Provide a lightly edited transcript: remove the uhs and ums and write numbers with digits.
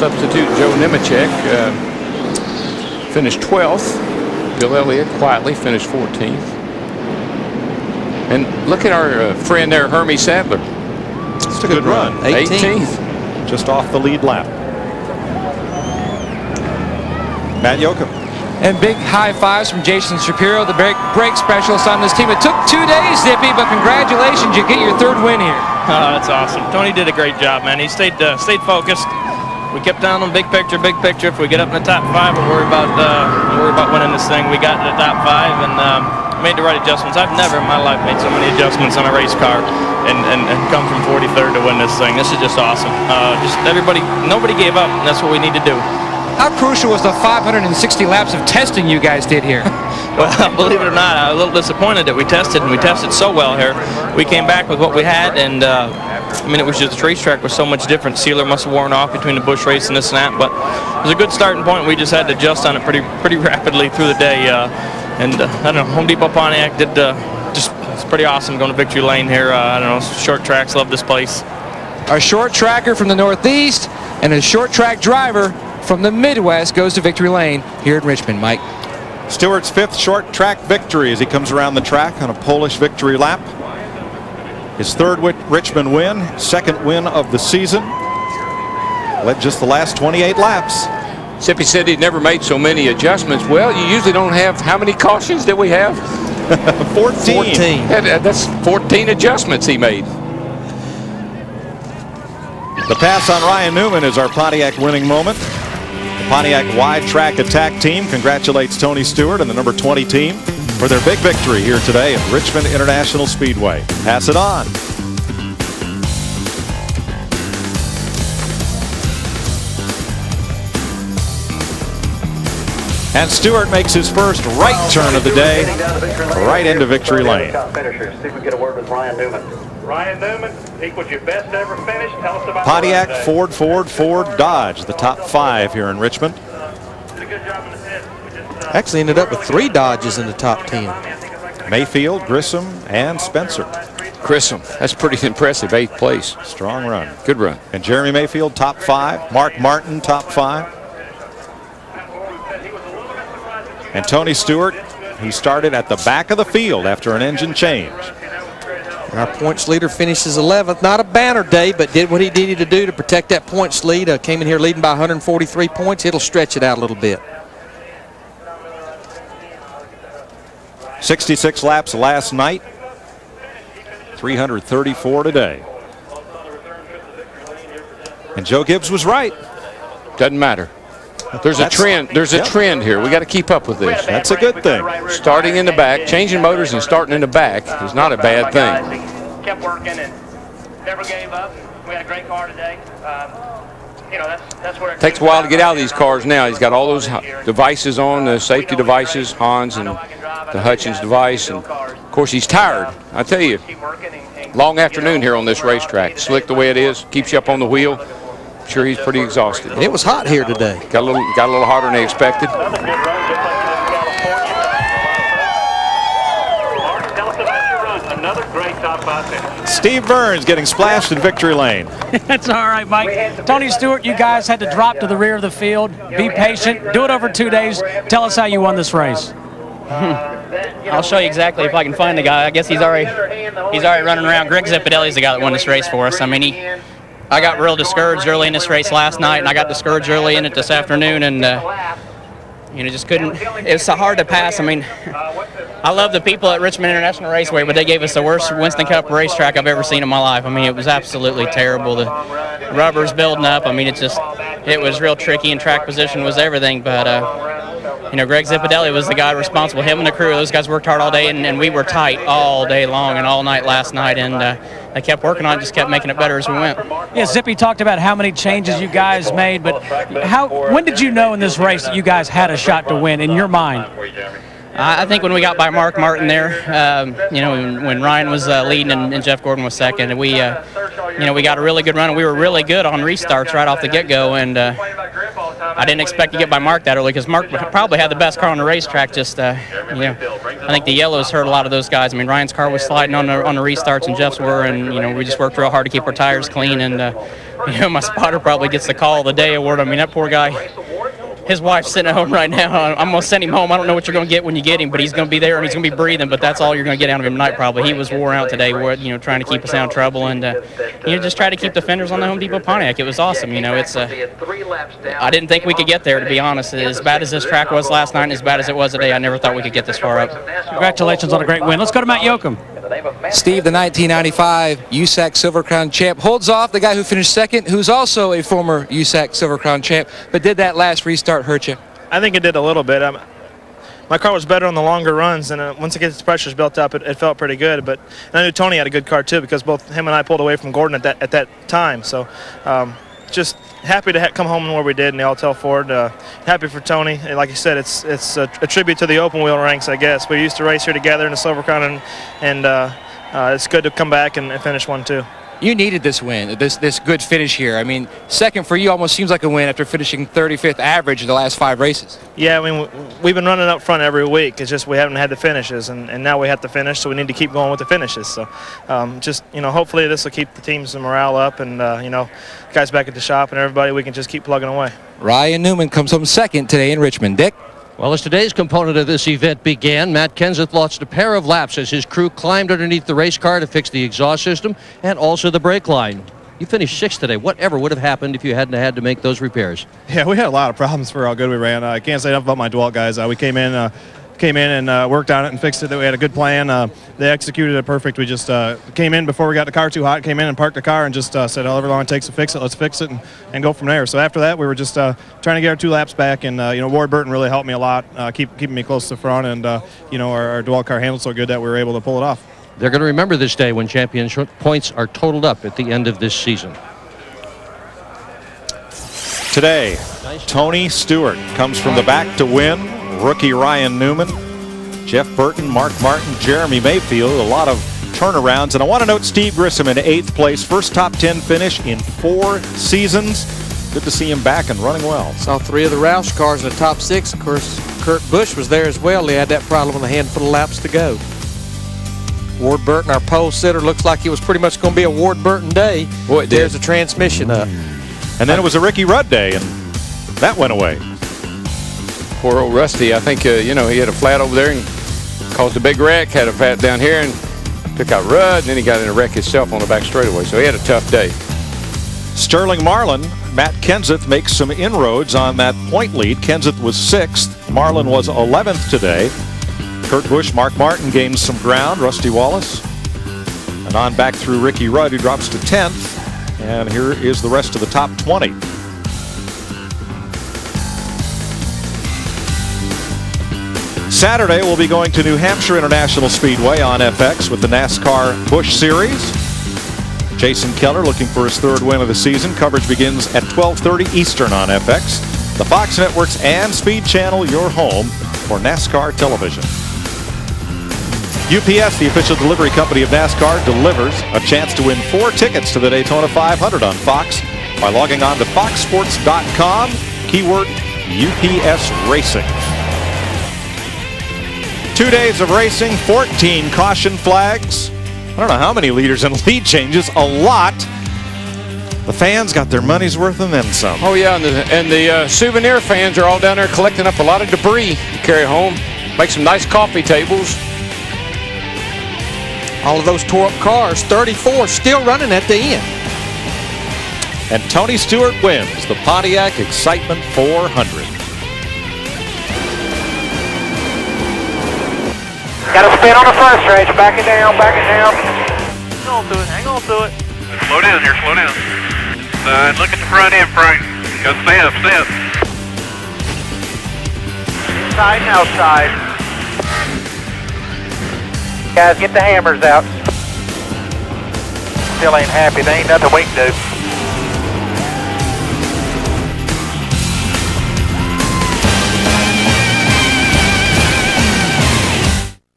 substitute Joe Nemechek finished 12th. Bill Elliott quietly finished 14th. And look at our friend there, Hermie Sadler. It's a good run. 18th. Just off the lead lap. Matt Yoakum. And big high fives from Jason Shapiro, the brake specialist on this team. It took 2 days, Zippy, but congratulations, you get your 3rd win here. Oh, that's awesome. Tony did a great job, man. He stayed focused. We kept down on big picture, big picture. If we get up in the top 5, we'll worry about winning this thing. We got in the top 5 and made the right adjustments. I've never in my life made so many adjustments on a race car and come from 43rd to win this thing. This is just awesome. Nobody gave up, and that's what we need to do. How crucial was the 560 laps of testing you guys did here? Well, believe it or not, I'm a little disappointed that we tested so well here. We came back with what we had, and I mean, it was just the racetrack was so much different. Sealer must have worn off between the bush race and this and that, but it was a good starting point. We just had to adjust on it pretty rapidly through the day, I don't know. Home Depot Pontiac did it's pretty awesome going to victory lane here. I don't know, short tracks, love this place. A short tracker from the Northeast and a short track driver from the Midwest goes to victory lane here at Richmond. Mike. Stewart's 5th short track victory as he comes around the track on a Polish victory lap. His 3rd Richmond win, 2nd win of the season. Led just the last 28 laps. Zippy said he'd never made so many adjustments. Well, you usually don't have, how many cautions did we have? 14. That's 14 adjustments he made. The pass on Ryan Newman is our Pontiac winning moment. The Pontiac wide track attack team congratulates Tony Stewart and the number 20 team for their big victory here today at Richmond International Speedway. Pass it on. And Stewart makes his first right turn of the day, right into victory lane. See if we can get a word with Ryan Newman. Ryan Newman equals your best ever finish. Tell us about Pontiac, Ford, Dodge, the top 5 here in Richmond. Actually ended up with 3 Dodges in the top 10. Mayfield, Grissom, and Spencer. Grissom, that's pretty impressive. 8th place. Strong run. Good run. And Jeremy Mayfield, top 5. Mark Martin, top 5. And Tony Stewart, he started at the back of the field after an engine change. Our points leader finishes 11th. Not a banner day, but did what he needed to do to protect that points lead. Came in here leading by 143 points. It'll stretch it out a little bit. 66 laps last night. 334 today. And Joe Gibbs was right. Doesn't matter. There's a trend. There's a trend here. We got to keep up with this. That's a good thing. Starting in the back, changing motors and starting in the back is not a bad thing. Kept working and never gave up. We had a great car today. You know, that's where it takes a while to get out of these cars now. He's got all those devices on, the safety devices, Hans and the Hutchins device, and of course he's tired. I tell you, long afternoon here on this racetrack. Slick the way it is, keeps you up on the wheel. Sure, he's pretty exhausted. And it was hot here today. Got a little hotter than they expected. Another great top 5 finish. Steve Burns getting splashed in victory lane. That's all right, Mike. Tony Stewart, you guys had to drop to the rear of the field. Be patient. Do it over 2 days. Tell us how you won this race. I'll show you exactly if I can find the guy. I guess he's already running around. Greg Zippidelli's the guy that won this race for us. I mean, I got real discouraged early in this race last night, and I got discouraged early in it this afternoon, and you know, just couldn't. It was so hard to pass. I mean, I love the people at Richmond International Raceway, but they gave us the worst Winston Cup racetrack I've ever seen in my life. I mean, it was absolutely terrible. The rubber's building up. I mean, it was real tricky, and track position was everything. But you know, Greg Zippidelli was the guy responsible. Him and the crew, those guys worked hard all day, and we were tight all day long and all night last night, and they kept working on it, just kept making it better as we went. Yeah, Zippy talked about how many changes you guys made, but when did you know in this race that you guys had a shot to win in your mind? I think when we got by Mark Martin there, you know, when Ryan was leading and Jeff Gordon was second, and we, you know, we got a really good run, and we were really good on restarts right off the get-go, and I didn't expect to get by Mark that early because Mark probably had the best car on the racetrack. Just, I think the yellows hurt a lot of those guys. I mean, Ryan's car was sliding on the restarts and Jeff's were, and we just worked real hard to keep our tires clean. And my spotter probably gets the call of the day award. I mean, that poor guy. His wife's sitting at home right now. I'm going to send him home. I don't know what you're going to get when you get him, but he's going to be there and he's going to be breathing. But that's all you're going to get out of him tonight probably. He was wore out today, trying to keep us out of trouble and just try to keep the fenders on the Home Depot Pontiac. It was awesome. It's I didn't think we could get there, to be honest. As bad as this track was last night and as bad as it was today, I never thought we could get this far up. Congratulations on a great win. Let's go to Matt Yoakum. Steve, the 1995 USAC Silver Crown champ, holds off the guy who finished second, who's also a former USAC Silver Crown champ, but did that last restart hurt you? I think it did a little bit. My car was better on the longer runs, and once it gets its pressures built up, it felt pretty good. But I knew Tony had a good car too, because both him and I pulled away from Gordon at that time. So just happy to come home where we did in the All-Tel Ford. Happy for Tony. And like you said, it's a tribute to the open wheel ranks, I guess. We used to race here together in the Silver Crown, and it's good to come back and finish one too. You needed this win, this good finish here. I mean, second for you almost seems like a win after finishing 35th average in the last 5 races. Yeah, I mean, we've been running up front every week. It's just we haven't had the finishes, and now we have to finish, so we need to keep going with the finishes. So hopefully this will keep the team's morale up, and, guys back at the shop and everybody, we can just keep plugging away. Ryan Newman comes home second today in Richmond. Dick? Well, as today's component of this event began, Matt Kenseth lost a pair of laps as his crew climbed underneath the race car to fix the exhaust system and also the brake line. You finished 6th today. Whatever would have happened if you hadn't had to make those repairs? Yeah, we had a lot of problems for how good we ran. I can't say enough about my Dwell guys. We came in and worked on it and fixed it. We had a good plan. They executed it perfect. We just came in before we got the car too hot, came in and parked the car and just said, however long it takes to fix it, let's fix it and go from there. So after that, we were just trying to get our 2 laps back. And, Ward Burton really helped me a lot, keeping me close to the front. And, our Dwell car handled so good that we were able to pull it off. They're going to remember this day when championship points are totaled up at the end of this season. Today, Tony Stewart comes from the back to win. Rookie Ryan Newman, Jeff Burton, Mark Martin, Jeremy Mayfield, a lot of turnarounds. And I want to note Steve Grissom in 8th place, first top 10 finish in 4 seasons. Good to see him back and running well. Saw 3 of the Roush cars in the top 6. Of course, Kurt Busch was there as well. They had that problem with a handful of laps to go. Ward Burton, our pole sitter, looks like it was pretty much going to be a Ward Burton day. Boy, it did. There's a transmission up. And then it was a Ricky Rudd day, and that went away. Poor old Rusty. I think, he had a flat over there and caused a big wreck, had a flat down here, and took out Rudd, and then he got in a wreck himself on the back straightaway. So he had a tough day. Sterling Marlin, Matt Kenseth makes some inroads on that point lead. Kenseth was 6th. Marlin was 11th today. Kurt Busch, Mark Martin gains some ground. Rusty Wallace. And on back through Ricky Rudd, who drops to 10th. And here is the rest of the top 20. Saturday, we'll be going to New Hampshire International Speedway on FX with the NASCAR Busch Series. Jason Keller looking for his 3rd win of the season. Coverage begins at 12:30 Eastern on FX. The Fox Networks and Speed Channel, your home for NASCAR television. UPS, the official delivery company of NASCAR, delivers a chance to win 4 tickets to the Daytona 500 on Fox by logging on to foxsports.com, keyword UPS Racing. 2 days of racing, 14 caution flags. I don't know how many leaders and lead changes, a lot. The fans got their money's worth and then some. Oh, yeah, and the souvenir fans are all down there collecting up a lot of debris to carry home. Make some nice coffee tables. All of those tore up cars, 34 still running at the end. And Tony Stewart wins the Pontiac Excitement 400. Got a spin on the first stretch. Back it down, back it down. Hang on to it, hang on to it. Slow down here, slow down. Look at the front end, Frank. Go stay up, stay up. Inside and outside. Guys, get the hammers out. Still ain't happy. There ain't nothing we can do.